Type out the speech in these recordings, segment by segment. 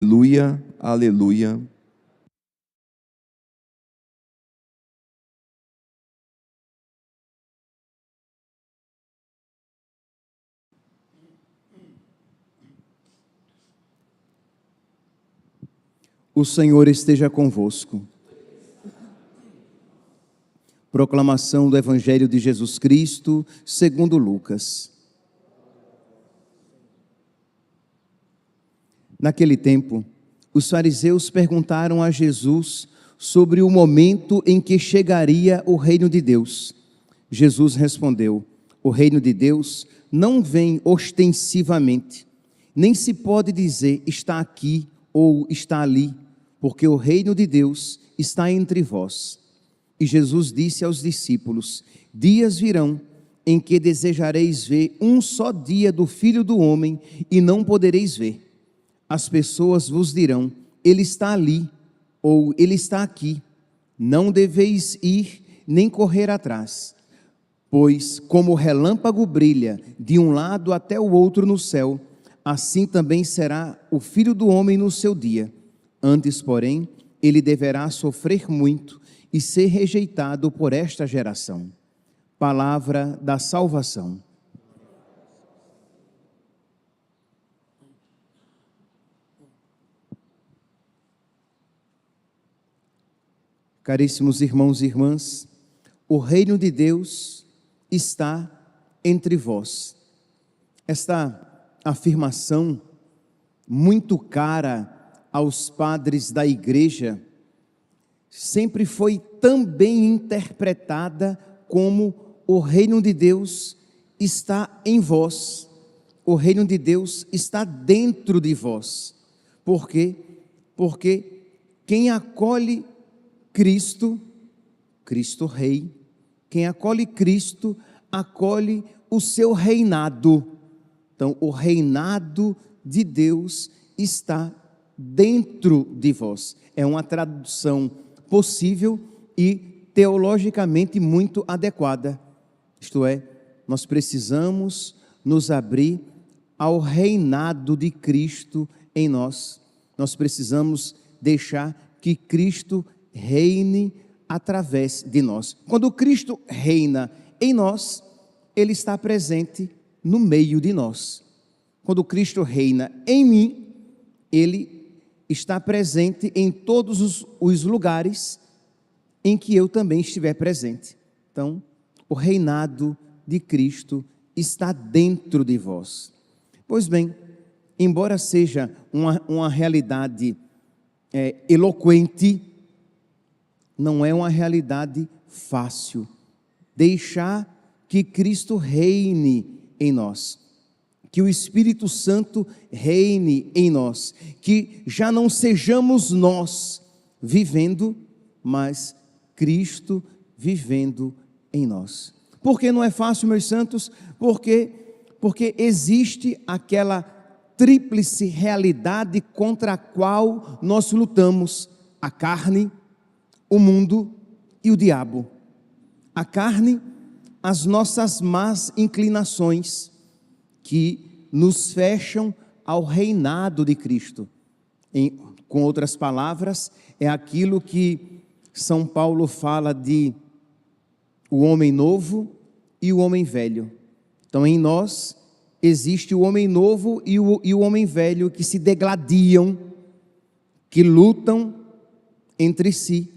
Aleluia, aleluia. O Senhor esteja convosco. Proclamação do Evangelho de Jesus Cristo, segundo Lucas. Naquele tempo, os fariseus perguntaram a Jesus sobre o momento em que chegaria o reino de Deus. Jesus respondeu: o reino de Deus não vem ostensivamente, nem se pode dizer está aqui ou está ali, porque o reino de Deus está entre vós. E Jesus disse aos discípulos: dias virão em que desejareis ver um só dia do Filho do Homem e não podereis ver. As pessoas vos dirão: ele está ali, ou ele está aqui. Não deveis ir nem correr atrás. Pois como o relâmpago brilha de um lado até o outro no céu, assim também será o Filho do Homem no seu dia. Antes, porém, ele deverá sofrer muito e ser rejeitado por esta geração. Palavra da salvação. Caríssimos irmãos e irmãs, o reino de Deus está entre vós. Esta afirmação, muito cara aos padres da igreja, sempre foi também interpretada como o reino de Deus está em vós, o reino de Deus está dentro de vós. Por quê? Porque quem acolhe Cristo, Cristo Rei, quem acolhe Cristo, acolhe o seu reinado. Então, o reinado de Deus está dentro de vós. É uma tradução possível e teologicamente muito adequada. Isto é, nós precisamos nos abrir ao reinado de Cristo em nós. Nós precisamos deixar que Cristo reine através de nós. Quando Cristo reina em nós, Ele está presente no meio de nós. Quando Cristo reina em mim, Ele está presente em todos os lugares em que eu também estiver presente. Então, o reinado de Cristo está dentro de vós. Pois bem, embora seja uma realidade eloquente, não é uma realidade fácil. Deixar que Cristo reine em nós, que o Espírito Santo reine em nós, que já não sejamos nós vivendo, mas Cristo vivendo em nós. Por que não é fácil, meus santos? Porque existe aquela tríplice realidade contra a qual nós lutamos: a carne, o mundo e o diabo. A carne, as nossas más inclinações, que nos fecham ao reinado de Cristo. Com outras palavras, é aquilo que São Paulo fala de o homem novo e o homem velho. Então, em nós existe o homem novo e o homem velho que se degladiam, que lutam entre si,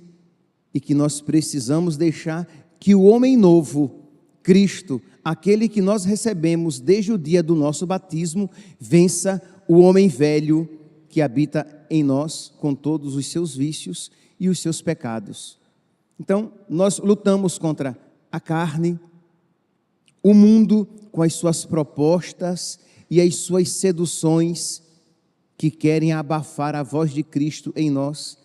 e que nós precisamos deixar que o homem novo, Cristo, aquele que nós recebemos desde o dia do nosso batismo, vença o homem velho que habita em nós com todos os seus vícios e os seus pecados. Então, nós lutamos contra a carne, o mundo com as suas propostas e as suas seduções que querem abafar a voz de Cristo em nós,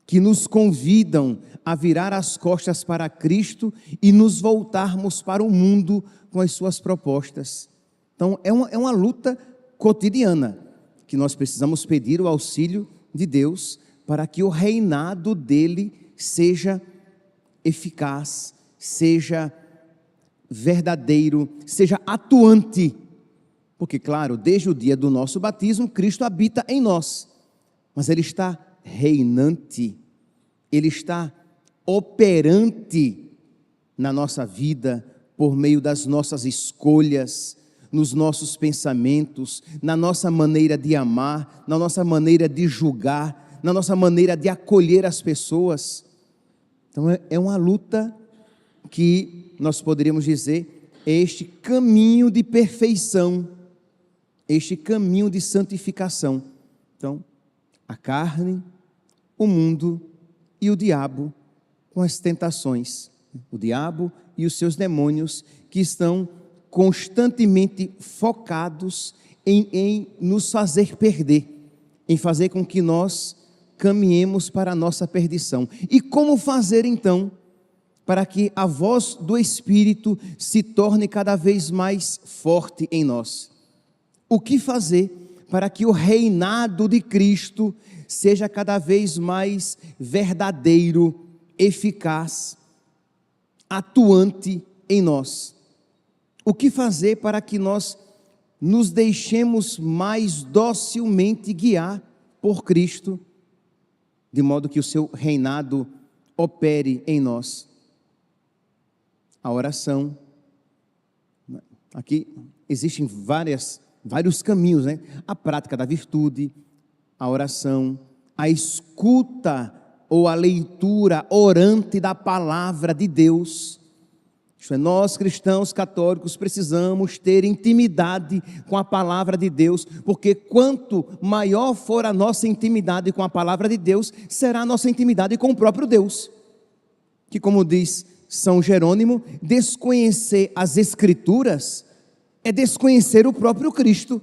que nos convidam a virar as costas para Cristo e nos voltarmos para o mundo com as suas propostas. Então, é uma luta cotidiana, que nós precisamos pedir o auxílio de Deus para que o reinado dele seja eficaz, seja verdadeiro, seja atuante. Porque, claro, desde o dia do nosso batismo, Cristo habita em nós. mas Ele está reinante, Ele está operante na nossa vida, por meio das nossas escolhas, nos nossos pensamentos, na nossa maneira de amar, na nossa maneira de julgar, na nossa maneira de acolher as pessoas. Então é uma luta que nós poderíamos dizer, é este caminho de perfeição, este caminho de santificação. Então, a carne, o mundo e o diabo com as tentações, o diabo e os seus demônios que estão constantemente focados em nos fazer perder, em fazer com que nós caminhemos para a nossa perdição. E como fazer então para que a voz do Espírito se torne cada vez mais forte em nós? O que fazer para que o reinado de Cristo seja cada vez mais verdadeiro, eficaz, atuante em nós? O que fazer para que nós nos deixemos mais docilmente guiar por Cristo, de modo que o seu reinado opere em nós? A oração. Aqui existem vários caminhos, né? A prática da virtude, a oração, a escuta ou a leitura orante da palavra de Deus. Isto é, nós cristãos católicos precisamos ter intimidade com a palavra de Deus, porque quanto maior for a nossa intimidade com a palavra de Deus, será a nossa intimidade com o próprio Deus, que, como diz São Jerônimo, desconhecer as Escrituras é desconhecer o próprio Cristo.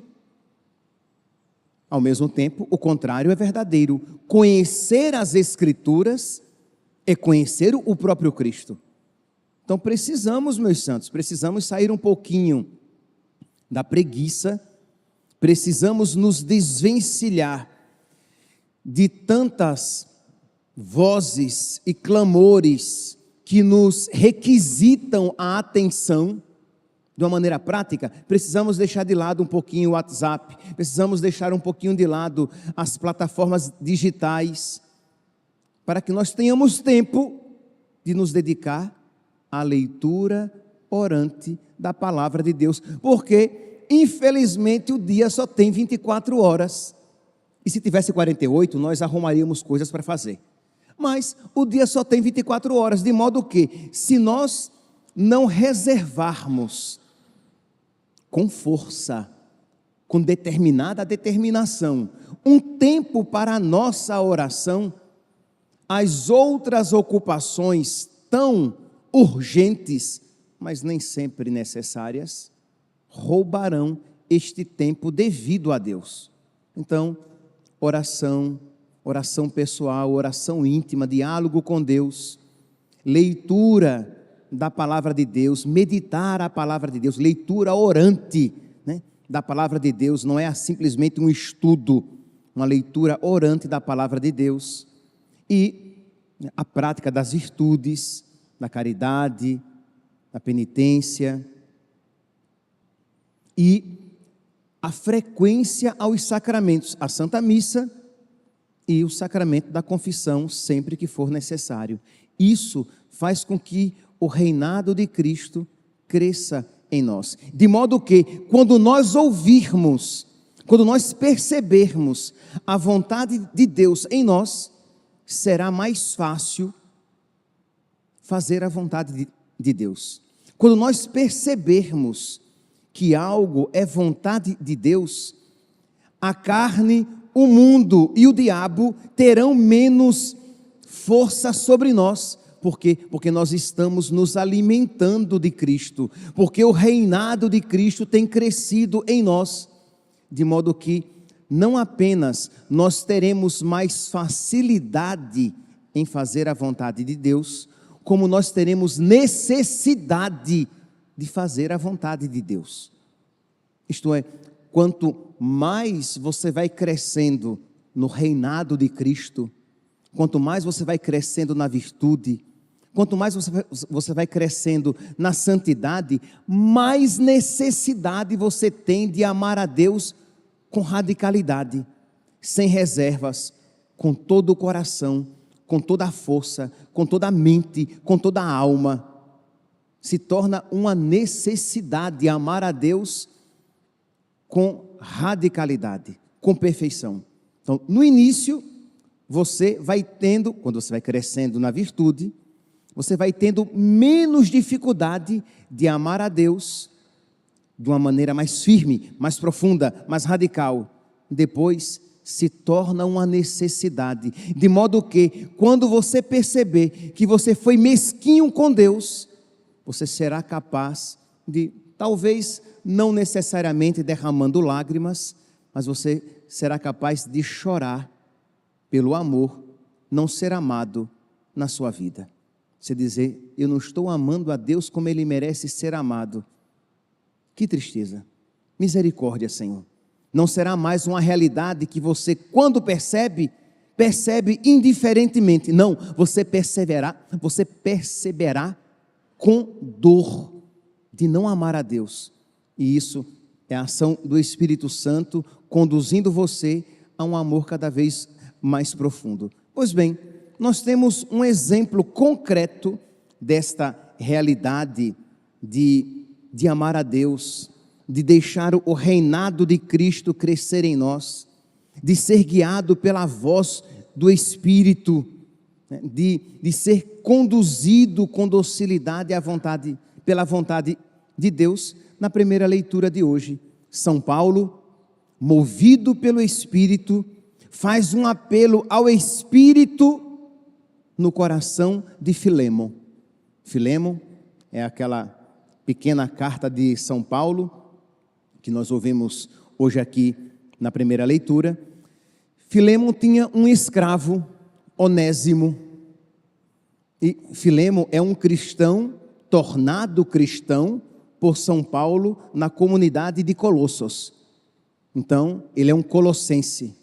Ao mesmo tempo, o contrário é verdadeiro. Conhecer as Escrituras é conhecer o próprio Cristo. Então precisamos, meus santos, precisamos sair um pouquinho da preguiça, precisamos nos desvencilhar de tantas vozes e clamores que nos requisitam a atenção. De uma maneira prática, precisamos deixar de lado um pouquinho o WhatsApp, precisamos deixar um pouquinho de lado as plataformas digitais, para que nós tenhamos tempo de nos dedicar à leitura orante da palavra de Deus, porque infelizmente o dia só tem 24 horas, e se tivesse 48, nós arrumaríamos coisas para fazer, mas o dia só tem 24 horas, de modo que, se nós não reservarmos com força, com determinada determinação, um tempo para a nossa oração, as outras ocupações tão urgentes, mas nem sempre necessárias, roubarão este tempo devido a Deus. Então, oração pessoal, oração íntima, diálogo com Deus, leitura da palavra de Deus, meditar a palavra de Deus, leitura orante, né, da palavra de Deus, não é simplesmente um estudo, uma leitura orante da palavra de Deus, e a prática das virtudes, da caridade, da penitência, e a frequência aos sacramentos, a Santa Missa e o sacramento da confissão, sempre que for necessário. Isso faz com que o reinado de Cristo cresça em nós, de modo que, quando nós ouvirmos, quando nós percebermos a vontade de Deus em nós, será mais fácil fazer a vontade de Deus. Quando nós percebermos que algo é vontade de Deus, a carne, o mundo e o diabo terão menos força sobre nós. Por quê? Porque nós estamos nos alimentando de Cristo, porque o reinado de Cristo tem crescido em nós, de modo que não apenas nós teremos mais facilidade em fazer a vontade de Deus, como nós teremos necessidade de fazer a vontade de Deus. Isto é, quanto mais você vai crescendo no reinado de Cristo, quanto mais você vai crescendo na virtude, quanto mais você vai crescendo na santidade, mais necessidade você tem de amar a Deus com radicalidade, sem reservas, com todo o coração, com toda a força, com toda a mente, com toda a alma. Se torna uma necessidade amar a Deus com radicalidade, com perfeição. Então, no início, você vai tendo, quando você vai crescendo na virtude, você vai tendo menos dificuldade de amar a Deus de uma maneira mais firme, mais profunda, mais radical. Depois se torna uma necessidade, de modo que quando você perceber que você foi mesquinho com Deus, você será capaz de, talvez não necessariamente derramando lágrimas, mas você será capaz de chorar pelo amor não ser amado na sua vida. Você dizer, eu não estou amando a Deus como Ele merece ser amado. Que tristeza. Misericórdia, Senhor. Não será mais uma realidade que você, quando percebe indiferentemente. Não, você perceberá com dor de não amar a Deus. E isso é a ação do Espírito Santo conduzindo você a um amor cada vez mais profundo. Pois bem, nós temos um exemplo concreto desta realidade de amar a Deus, de deixar o reinado de Cristo crescer em nós, de ser guiado pela voz do Espírito, de ser conduzido com docilidade pela vontade de Deus. Na primeira leitura de hoje, São Paulo, movido pelo Espírito, faz um apelo ao Espírito no coração de Filemon. Filemon é aquela pequena carta de São Paulo, que nós ouvimos hoje aqui na primeira leitura. Filemon tinha um escravo, Onésimo, e Filemon é um cristão, tornado cristão por São Paulo na comunidade de Colossos. Então, ele é um colossense.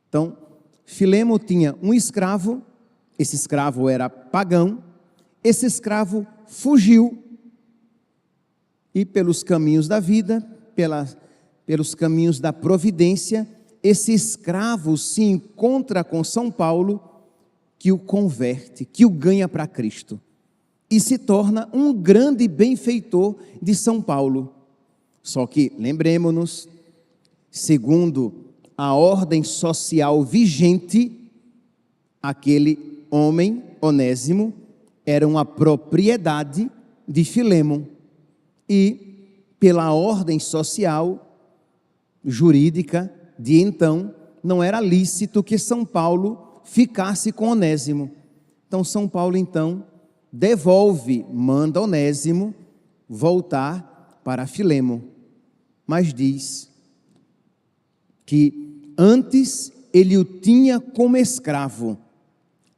Então, Filemon tinha um escravo, esse escravo era pagão, esse escravo fugiu e pelos caminhos da vida, pelos caminhos da providência, esse escravo se encontra com São Paulo, que o converte, que o ganha para Cristo e se torna um grande benfeitor de São Paulo. Só que, lembremos-nos, segundo a ordem social vigente, aquele homem, Onésimo, era uma propriedade de Filemon e pela ordem social, jurídica de então, não era lícito que São Paulo ficasse com Onésimo. Então São Paulo então manda Onésimo voltar para Filemon, mas diz que antes ele o tinha como escravo,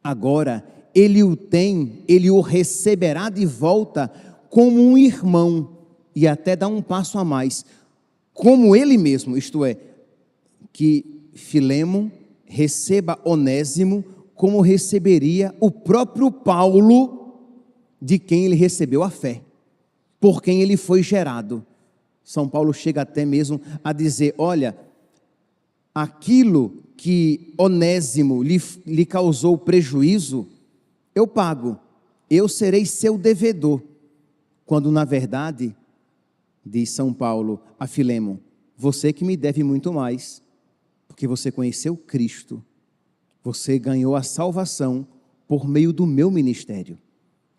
agora ele o receberá de volta como um irmão, e até dá um passo a mais, como ele mesmo, isto é, que Filemon receba Onésimo como receberia o próprio Paulo, de quem ele recebeu a fé, por quem ele foi gerado. São Paulo chega até mesmo a dizer, olha, aquilo que Onésimo lhe causou prejuízo, eu pago, eu serei seu devedor, quando na verdade, diz São Paulo a Filemon, você que me deve muito mais, porque você conheceu Cristo, você ganhou a salvação por meio do meu ministério.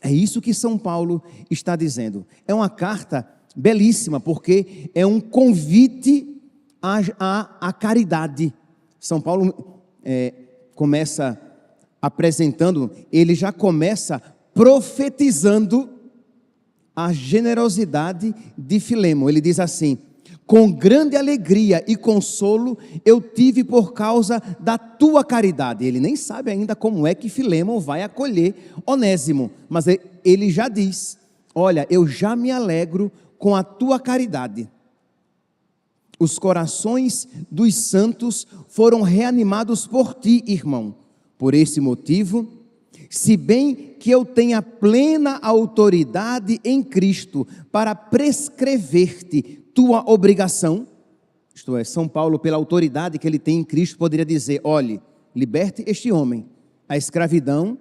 É isso que São Paulo está dizendo. É uma carta belíssima, porque é um convite à caridade. São Paulo começa apresentando, ele já começa profetizando a generosidade de Filemon. Ele diz assim, com grande alegria e consolo eu tive por causa da tua caridade. Ele nem sabe ainda como é que Filemon vai acolher Onésimo, mas ele já diz, olha, eu já me alegro com a tua caridade. Os corações dos santos foram reanimados por ti, irmão. Por esse motivo, se bem que eu tenha plena autoridade em Cristo para prescrever-te tua obrigação, isto é, São Paulo, pela autoridade que ele tem em Cristo, poderia dizer, olhe, liberte este homem. A escravidão,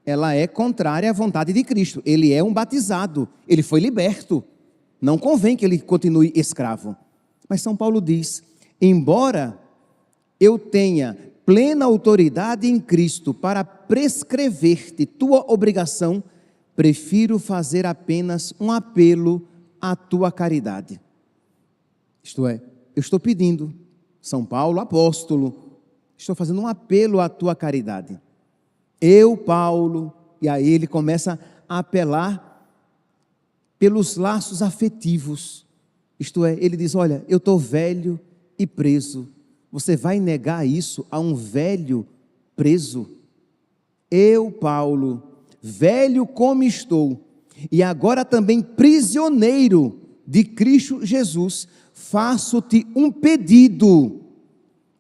ela é contrária à vontade de Cristo. Ele é um batizado, ele foi liberto. Não convém que ele continue escravo. Mas São Paulo diz, embora eu tenha plena autoridade em Cristo para prescrever-te tua obrigação, prefiro fazer apenas um apelo à tua caridade. Isto é, eu estou pedindo, São Paulo, apóstolo, estou fazendo um apelo à tua caridade. Eu, Paulo, e aí ele começa a apelar pelos laços afetivos. Isto é, ele diz, olha, eu estou velho e preso. Você vai negar isso a um velho preso? Eu, Paulo, velho como estou, e agora também prisioneiro de Cristo Jesus, faço-te um pedido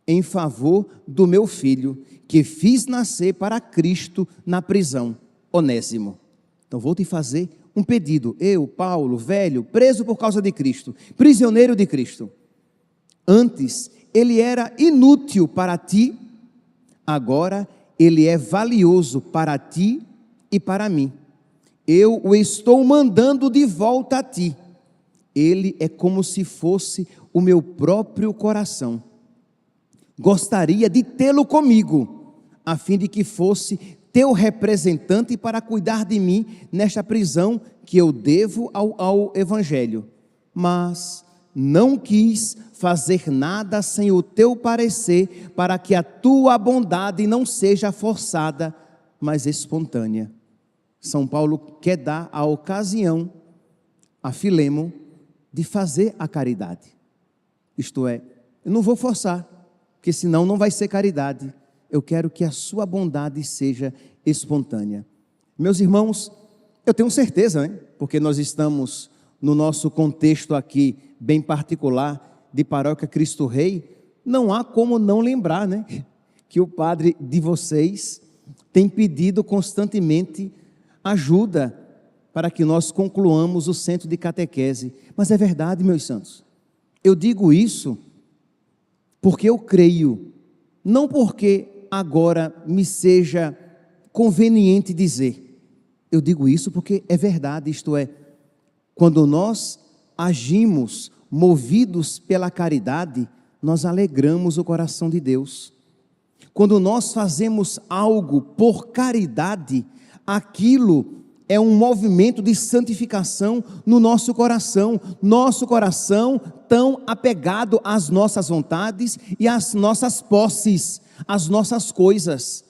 em favor do meu filho, que fiz nascer para Cristo na prisão, Onésimo. Então vou te fazer um pedido, eu, Paulo, velho, preso por causa de Cristo, prisioneiro de Cristo. Antes ele era inútil para ti, agora ele é valioso para ti e para mim. Eu o estou mandando de volta a ti. Ele é como se fosse o meu próprio coração. Gostaria de tê-lo comigo, a fim de que fosse teu representante para cuidar de mim nesta prisão que eu devo ao Evangelho. Mas não quis fazer nada sem o teu parecer, para que a tua bondade não seja forçada, mas espontânea. São Paulo quer dar a ocasião a Filémon de fazer a caridade. Isto é, eu não vou forçar, porque senão não vai ser caridade. Eu quero que a sua bondade seja espontânea. Meus irmãos, eu tenho certeza, né? Porque nós estamos no nosso contexto aqui, bem particular, de Paróquia Cristo Rei, não há como não lembrar, né? Que o padre de vocês tem pedido constantemente ajuda para que nós concluamos o centro de catequese. Mas é verdade, meus santos. Eu digo isso porque eu creio, não porque agora me seja conveniente dizer. Eu digo isso porque é verdade, isto é, quando nós agimos movidos pela caridade, nós alegramos o coração de Deus. Quando nós fazemos algo por caridade, aquilo é um movimento de santificação no nosso coração tão apegado às nossas vontades e às nossas posses, às nossas coisas.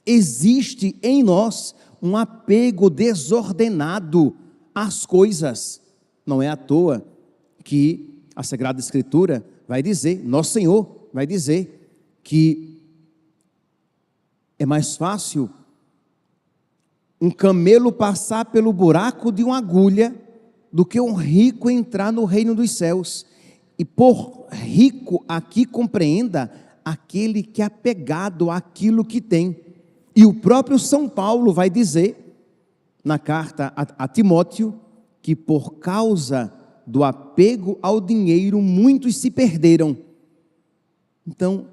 Existe em nós um apego desordenado às coisas. Não é à toa que a Sagrada Escritura vai dizer, nosso Senhor vai dizer, que é mais fácil um camelo passar pelo buraco de uma agulha do que um rico entrar no reino dos céus. E por rico aqui compreenda aquele que é apegado àquilo que tem. E o próprio São Paulo vai dizer na carta a Timóteo que por causa do apego ao dinheiro muitos se perderam. Então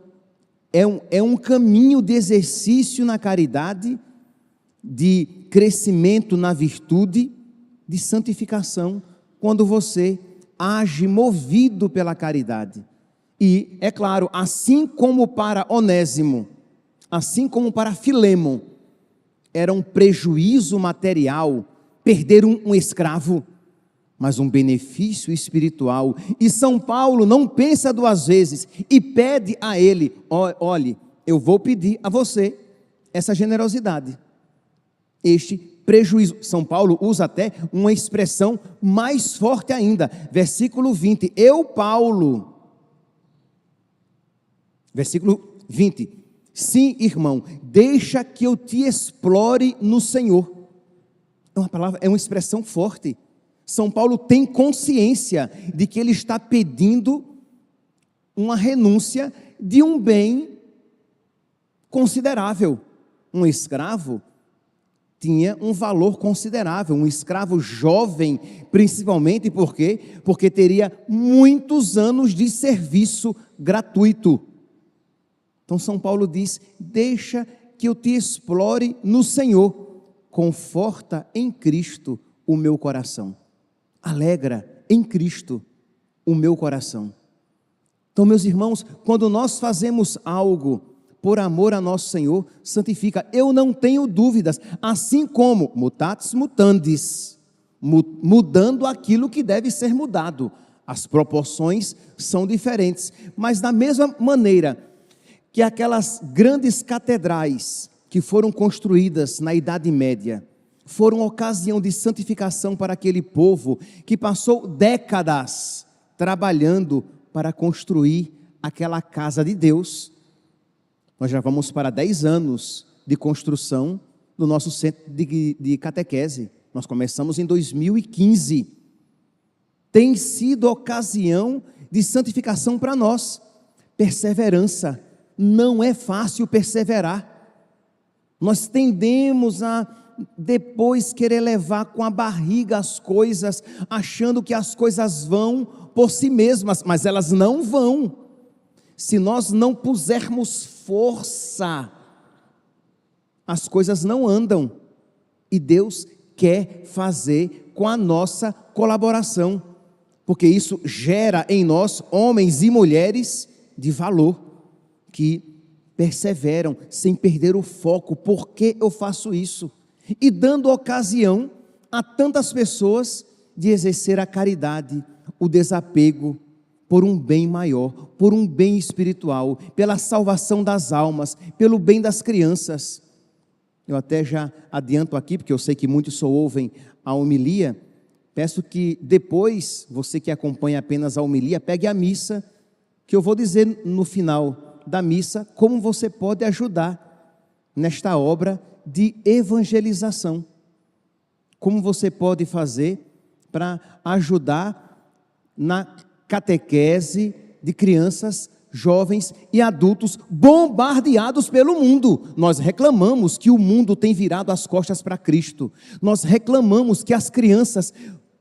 é um caminho de exercício na caridade, de crescimento na virtude, de santificação, quando você age movido pela caridade. E, é claro, assim como para Onésimo, assim como para Filémon, era um prejuízo material perder um escravo, mas um benefício espiritual. E São Paulo não pensa duas vezes e pede a ele, olhe, eu vou pedir a você essa generosidade, este prejuízo. São Paulo usa até uma expressão mais forte ainda, versículo 20, eu, Paulo, versículo 20, sim, irmão, deixa que eu te explore no Senhor. É uma palavra, é uma expressão forte. São Paulo tem consciência de que ele está pedindo uma renúncia de um bem considerável. Um escravo tinha um valor considerável, um escravo jovem, principalmente porque teria muitos anos de serviço gratuito. Então São Paulo diz: deixa que eu te explore no Senhor, conforta em Cristo o meu coração, alegra em Cristo o meu coração. Então, meus irmãos, quando nós fazemos algo por amor a nosso Senhor, santifica. Eu não tenho dúvidas, assim como mutatis mutandis, mudando aquilo que deve ser mudado. As proporções são diferentes, mas da mesma maneira que aquelas grandes catedrais que foram construídas na Idade Média foram ocasião de santificação para aquele povo que passou décadas trabalhando para construir aquela casa de Deus. Nós já vamos para 10 anos de construção do nosso centro de catequese. Nós começamos em 2015. Tem sido ocasião de santificação para nós. Perseverança. Não é fácil perseverar. Nós tendemos a depois querer levar com a barriga as coisas, achando que as coisas vão por si mesmas, mas elas não vão. Se nós não pusermos força, as coisas não andam. E Deus quer fazer com a nossa colaboração, porque isso gera em nós homens e mulheres de valor, que perseveram sem perder o foco. Por que eu faço isso? E dando ocasião a tantas pessoas de exercer a caridade, o desapego, por um bem maior, por um bem espiritual, pela salvação das almas, pelo bem das crianças. Eu até já adianto aqui, porque eu sei que muitos só ouvem a homilia, peço que depois, você que acompanha apenas a homilia, pegue a missa, que eu vou dizer no final da missa, como você pode ajudar nesta obra de evangelização. Como você pode fazer para ajudar na catequese de crianças, jovens e adultos bombardeados pelo mundo. Nós reclamamos que o mundo tem virado as costas para Cristo. Nós reclamamos que as crianças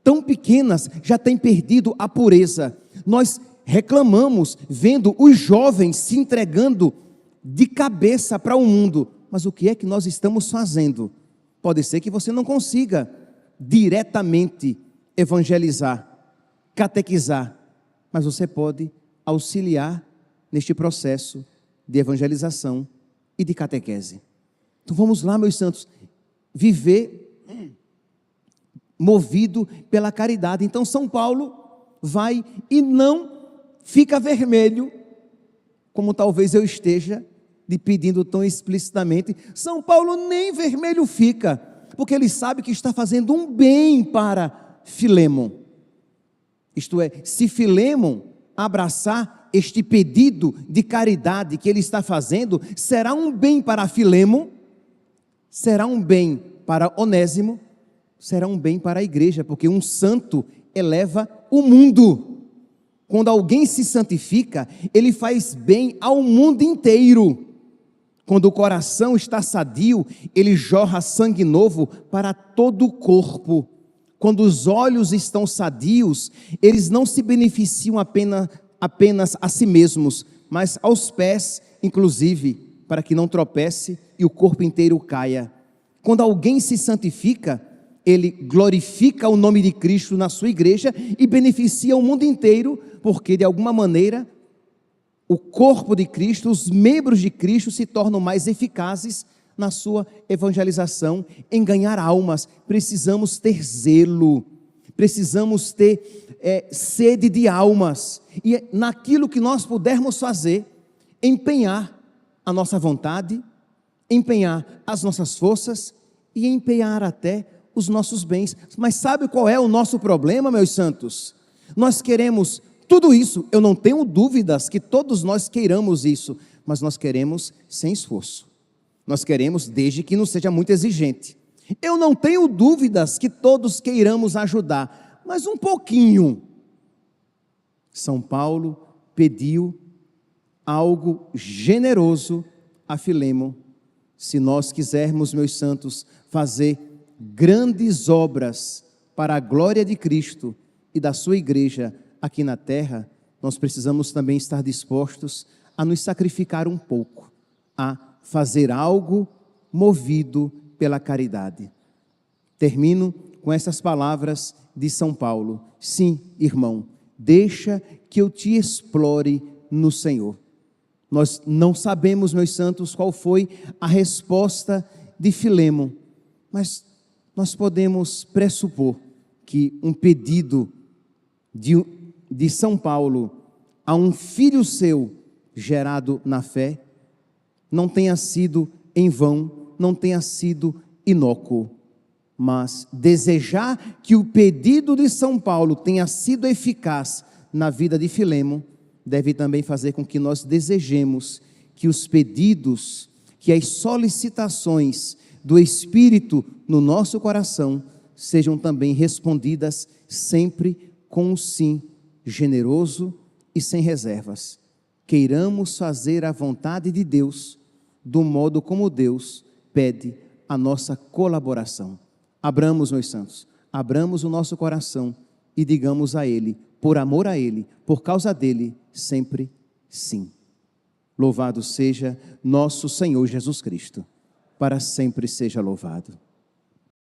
tão pequenas já têm perdido a pureza. Nós reclamamos vendo os jovens se entregando de cabeça para o mundo. Mas o que é que nós estamos fazendo? Pode ser que você não consiga diretamente evangelizar, catequizar, mas você pode auxiliar neste processo de evangelização e de catequese. Então vamos lá, meus santos, viver movido pela caridade. Então São Paulo vai e não fica vermelho, como talvez eu esteja lhe pedindo tão explicitamente. São Paulo nem vermelho fica, porque ele sabe que está fazendo um bem para Filémon. Isto é, se Filémon abraçar este pedido de caridade que ele está fazendo, será um bem para Filémon, será um bem para Onésimo, será um bem para a igreja, porque um santo eleva o mundo. Quando alguém se santifica, ele faz bem ao mundo inteiro. Quando o coração está sadio, ele jorra sangue novo para todo o corpo. Quando os olhos estão sadios, eles não se beneficiam apenas a si mesmos, mas aos pés, inclusive, para que não tropece e o corpo inteiro caia. Quando alguém se santifica, ele glorifica o nome de Cristo na sua igreja e beneficia o mundo inteiro, porque de alguma maneira o corpo de Cristo, os membros de Cristo se tornam mais eficazes na sua evangelização, em ganhar almas. Precisamos ter zelo, precisamos ter sede de almas, e naquilo que nós pudermos fazer, empenhar a nossa vontade, empenhar as nossas forças e empenhar até os nossos bens. Mas sabe qual é o nosso problema, meus santos? Nós queremos tudo isso. Eu não tenho dúvidas que todos nós queiramos isso, mas nós queremos sem esforço. Nós queremos desde que não seja muito exigente. Eu não tenho dúvidas que todos queiramos ajudar, mas um pouquinho. São Paulo pediu algo generoso a Filémon. Se nós quisermos, meus santos, fazer grandes obras para a glória de Cristo e da sua igreja aqui na terra, nós precisamos também estar dispostos a nos sacrificar um pouco, a fazer algo movido pela caridade. Termino com essas palavras de São Paulo. Sim, irmão, deixa que eu te explore no Senhor. Nós não sabemos, meus santos, qual foi a resposta de Filemon, mas nós podemos pressupor que um pedido de São Paulo a um filho seu gerado na fé não tenha sido em vão, não tenha sido inócuo, mas desejar que o pedido de São Paulo tenha sido eficaz na vida de Filemon deve também fazer com que nós desejemos que os pedidos, que as solicitações do Espírito no nosso coração sejam também respondidas sempre com um sim generoso e sem reservas. Queiramos fazer a vontade de Deus do modo como Deus pede a nossa colaboração. Abramos, meus santos, abramos o nosso coração e digamos a Ele, por amor a Ele, por causa dEle, sempre sim. Louvado seja nosso Senhor Jesus Cristo, para sempre seja louvado.